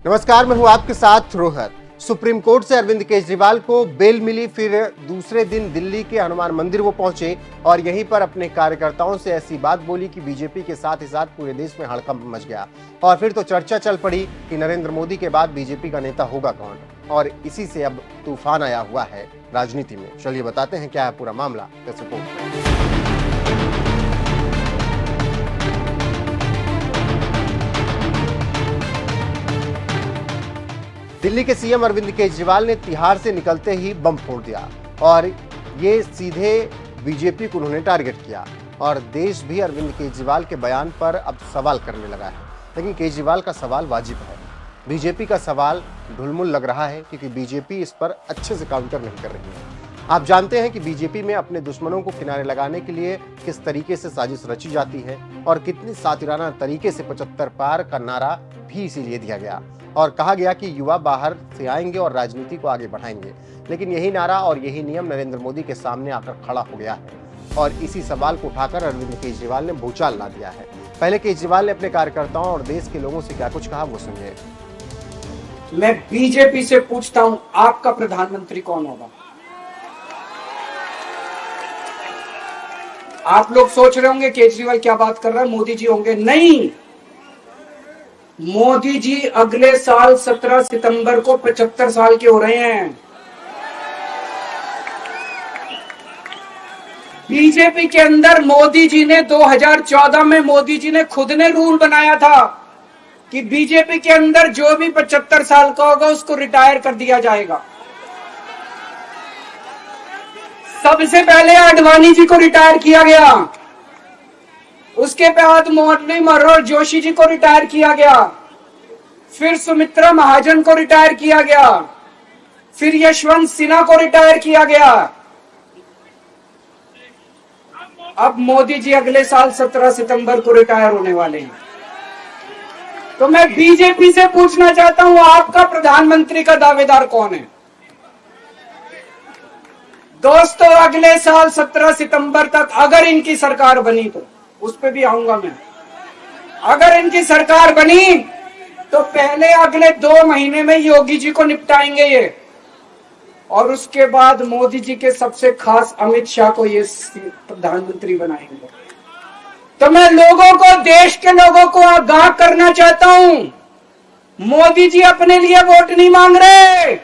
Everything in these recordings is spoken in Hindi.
नमस्कार, मैं हूं आपके साथ रोहत। सुप्रीम कोर्ट से अरविंद केजरीवाल को बेल मिली, फिर दूसरे दिन दिल्ली के हनुमान मंदिर वो पहुंचे और यहीं पर अपने कार्यकर्ताओं से ऐसी बात बोली कि बीजेपी के साथ ही साथ पूरे देश में हड़कंप मच गया। और फिर तो चर्चा चल पड़ी कि नरेंद्र मोदी के बाद बीजेपी का नेता होगा कौन, और इसी से अब तूफान आया हुआ है राजनीति में। चलिए बताते हैं क्या है पूरा मामला। दिल्ली के सीएम अरविंद केजरीवाल ने तिहाड़ से निकलते ही बम फोड़ दिया और ये सीधे बीजेपी को उन्होंने टारगेट किया। और देश भी अरविंद केजरीवाल के बयान पर अब सवाल करने लगा है, लेकिन केजरीवाल का सवाल वाजिब है। बीजेपी का सवाल ढुलमुल लग रहा है क्योंकि बीजेपी इस पर अच्छे से काउंटर नहीं कर रही है। आप जानते हैं कि बीजेपी में अपने दुश्मनों को किनारे लगाने के लिए किस तरीके से साजिश रची जाती है और कितनी सातिराना तरीके से 75 पार का नारा भी इसीलिए दिया गया और कहा गया कि युवा बाहर से आएंगे और राजनीति को आगे बढ़ाएंगे। लेकिन यही नारा और यही नियम नरेंद्र मोदी के सामने आकर खड़ा हो गया है और इसी सवाल को उठाकर अरविंद केजरीवाल ने भूचाल ला दिया है। पहले केजरीवाल ने अपने कार्यकर्ताओं और देश के लोगों से क्या कुछ कहा, वो सुनिए। मैं बीजेपी से पूछता हूं, आपका प्रधानमंत्री कौन होगा? आप लोग सोच रहे होंगे केजरीवाल क्या बात कर रहा है, मोदी जी होंगे। नहीं, मोदी जी अगले साल 17 सितंबर को 75 साल के हो रहे हैं। बीजेपी के अंदर मोदी जी ने 2014 में मोदी जी ने खुद ने रूल बनाया था कि बीजेपी के अंदर जो भी 75 साल का होगा उसको रिटायर कर दिया जाएगा। सबसे पहले आडवाणी जी को रिटायर किया गया, उसके बाद मुरली मनोहर जोशी जी को रिटायर किया गया, फिर सुमित्रा महाजन को रिटायर किया गया, फिर यशवंत सिन्हा को रिटायर किया गया। अब मोदी जी अगले साल 17 सितंबर को रिटायर होने वाले हैं। तो मैं बीजेपी से पूछना चाहता हूं, आपका प्रधानमंत्री का दावेदार कौन है? दोस्तों, अगले साल 17 सितंबर तक अगर इनकी सरकार बनी, तो उस पे भी आऊंगा मैं। अगर इनकी सरकार बनी तो पहले अगले 2 महीने में योगी जी को निपटाएंगे ये, और उसके बाद मोदी जी के सबसे खास अमित शाह को ये प्रधानमंत्री बनाएंगे। तो मैं लोगों को, देश के लोगों को आगाह करना चाहता हूं, मोदी जी अपने लिए वोट नहीं मांग रहे।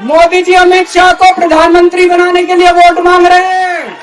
मोदी जी अमित शाह को प्रधानमंत्री बनाने के लिए वोट मांग रहे हैं।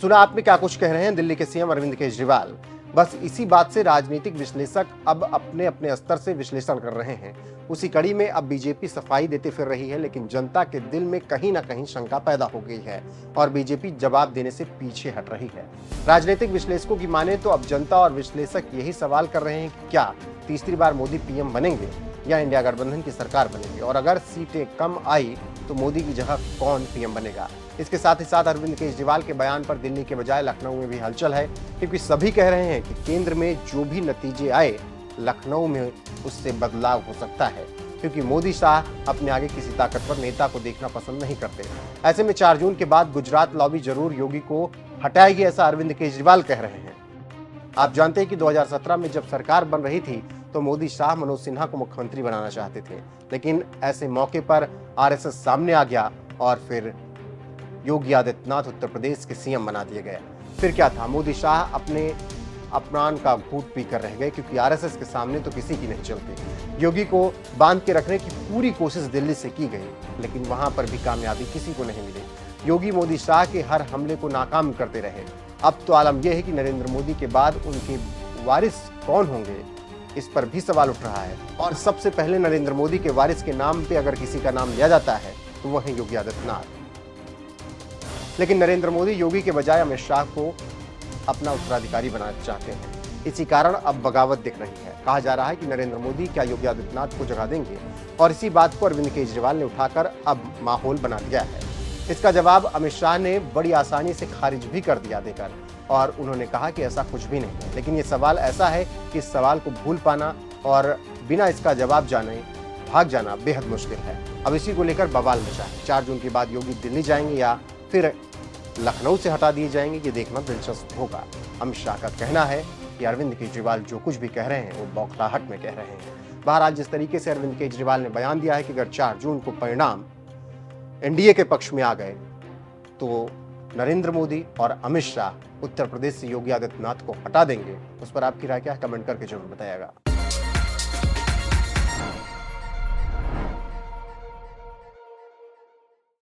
सुना आपने क्या कुछ कह रहे हैं दिल्ली के सीएम अरविंद केजरीवाल। बस इसी बात से राजनीतिक विश्लेषक अब अपने अपने स्तर से विश्लेषण कर रहे हैं। उसी कड़ी में अब बीजेपी सफाई देते फिर रही है, लेकिन जनता के दिल में कहीं ना कहीं शंका पैदा हो गई है और बीजेपी जवाब देने से पीछे हट रही है। राजनीतिक विश्लेषकों की माने तो अब जनता और विश्लेषक यही सवाल कर रहे हैं कि क्या तीसरी बार मोदी पीएम बनेंगे या इंडिया गठबंधन की सरकार बनेगी, और अगर सीटें कम आई तो मोदी की जगह कौन पीएम बनेगा। इसके साथ ही साथ अरविंद केजरीवाल के बयान पर दिल्ली के बजाय लखनऊ में भी हलचल है, क्योंकि सभी कह रहे हैं कि केंद्र में जो भी नतीजे आए लखनऊ में उससे बदलाव हो सकता है, क्योंकि मोदी शाह अपने आगे किसी ताकतवर नेता को देखना पसंद नहीं करते। ऐसे में 4 जून के बाद गुजरात लॉबी जरूर योगी को हटाएगी, ऐसा अरविंद केजरीवाल कह रहे हैं। आप जानते हैं कि 2017 में जब सरकार बन रही थी तो मोदी शाह मनोज सिन्हा को मुख्यमंत्री बनाना चाहते थे, लेकिन ऐसे मौके पर आरएसएस सामने आ गया और फिर योगी आदित्यनाथ उत्तर प्रदेश के सीएम बना दिए गए। फिर क्या था, मोदी शाह अपने अपमान का घूंट पीकर रह गए, क्योंकि आरएसएस के सामने तो किसी की नहीं चलती। योगी को बांध के रखने की पूरी कोशिश दिल्ली से की गई, लेकिन वहां पर भी कामयाबी किसी को नहीं मिली। योगी मोदी शाह के हर हमले को नाकाम करते रहे। अब तो आलम यह है कि नरेंद्र मोदी के बाद उनके वारिस कौन होंगे, इस पर भी सवाल उठ रहा है। और सबसे पहले नरेंद्र मोदी के वारिस के नाम पे अगर किसी का नाम लिया जाता है तो वह है योगी आदित्यनाथ। लेकिन नरेंद्र मोदी योगी के बजाय अमित शाह को अपना उत्तराधिकारी बनाना चाहते हैं। इसी कारण अब बगावत दिख रही है। कहा जा रहा है कि नरेंद्र मोदी क्या योगी आदित्यनाथ को जगह देंगे, और इसी बात को अरविंद केजरीवाल ने उठाकर अब माहौल बना दिया है। इसका जवाब अमित शाह ने बड़ी आसानी से खारिज भी कर दिया देकर, और उन्होंने कहा कि ऐसा कुछ भी नहीं है। लेकिन ये सवाल ऐसा है कि इस सवाल को भूल पाना और बिना इसका जवाब जाने भाग जाना बेहद मुश्किल है। अब इसी को लेकर बवाल मचा है। 4 जून के बाद योगी दिल्ली जाएंगे या फिर लखनऊ से हटा दिए जाएंगे, ये देखना दिलचस्प होगा। अमित शाह का कहना है कि अरविंद केजरीवाल जो कुछ भी कह रहे हैं वो बौखलाहट में कह रहे हैं। बहरहाल जिस तरीके से अरविंद केजरीवाल ने बयान दिया है कि अगर 4 जून को परिणाम एनडीए के पक्ष में आ गए तो नरेंद्र मोदी और अमित शाह उत्तर प्रदेश से योगी आदित्यनाथ को हटा देंगे, उस पर आपकी राय क्या है, कमेंट करके जरूर बताइएगा।